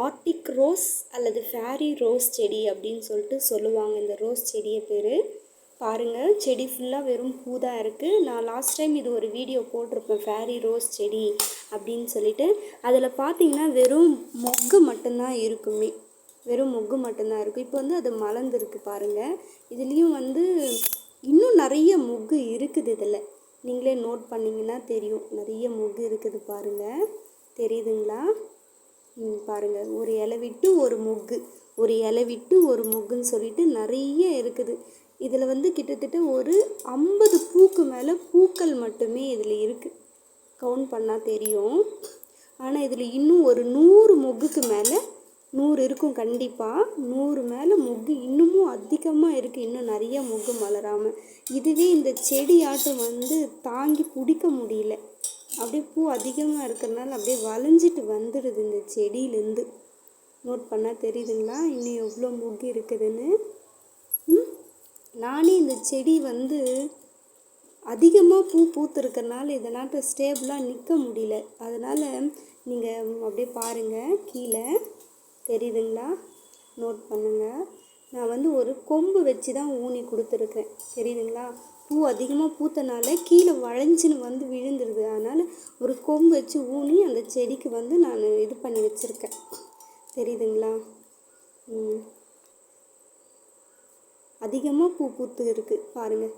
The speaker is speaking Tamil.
ஆர்டிக் ரோஸ் அல்லது ஃபேரி ரோஸ் செடி அப்படின்னு சொல்லிட்டு சொல்லுவாங்க. இந்த ரோஸ் செடியை பேர் பாருங்கள். செடி ஃபுல்லாக வெறும் பூ தான் இருக்குது. நான் லாஸ்ட் டைம் இது ஒரு வீடியோ போட்டிருப்பேன், ஃபேரி ரோஸ் செடி அப்படின்னு சொல்லிட்டு. அதில் பார்த்தீங்கன்னா வெறும் மொக்கு மட்டும்தான் இருக்குமே, வெறும் மொக்கு மட்டும்தான் இருக்கும். இப்போ வந்து அது மலர்ந்துருக்கு பாருங்கள். இதுலேயும் வந்து இன்னும் நிறைய மொக்கு இருக்குது. இதில் நீங்களே நோட் பண்ணிங்கன்னா தெரியும், நிறைய மொக்கு இருக்குது பாருங்கள். தெரியுதுங்களா? பாருங்கள், ஒரு இலை விட்டு ஒரு மொக்கு, ஒரு இலை விட்டு ஒரு மொக்குன்னு சொல்லிட்டு நிறைய இருக்குது. இதில் வந்து கிட்டத்தட்ட ஒரு 50 பூக்கு மேலே பூக்கள் மட்டுமே இதில் இருக்குது. கவுண்ட் பண்ணால் தெரியும். ஆனால் இதில் இன்னும் ஒரு 100 மொக்குக்கு மேலே, 100 இருக்கும் கண்டிப்பாக. 100 மேலே மொக்கு இன்னமும் அதிகமாக இருக்குது. இன்னும் நிறைய மொக்கு மலராமல். இதுவே இந்த செடியாட்டம் வந்து தாங்கி பிடிக்க முடியல. அப்படியே பூ அதிகமாக இருக்கிறதுனால அப்படியே வளைஞ்சிட்டு வந்துடுது இந்த செடியிலேருந்து. நோட் பண்ணால் தெரியுதுங்களா இன்னும் எவ்வளோ மொக்கு இருக்குதுன்னு? நானே இந்த செடி வந்து அதிகமாக பூ பூத்துருக்கறனால இதனாட்ட ஸ்டேபிளாக நிற்க முடியல. அதனால் நீங்கள் அப்படியே பாருங்கள், கீழே தெரியுதுங்களா? நோட் பண்ணுங்கள். நான் வந்து ஒரு கொம்பு வச்சு தான் ஊனி கொடுத்துருக்கேன். தெரியுதுங்களா? பூ அதிகமாக பூத்தனால கீழே வளைஞ்சின்னு வந்து விழுந்துருது. அதனால் ஒரு கொம்பு வச்சு ஊனி அந்த செடிக்கு வந்து நான் இது பண்ணி வச்சுருக்கேன். தெரியுதுங்களா? அதிகமாக பூ பூத்து இருக்குது பாருங்கள்.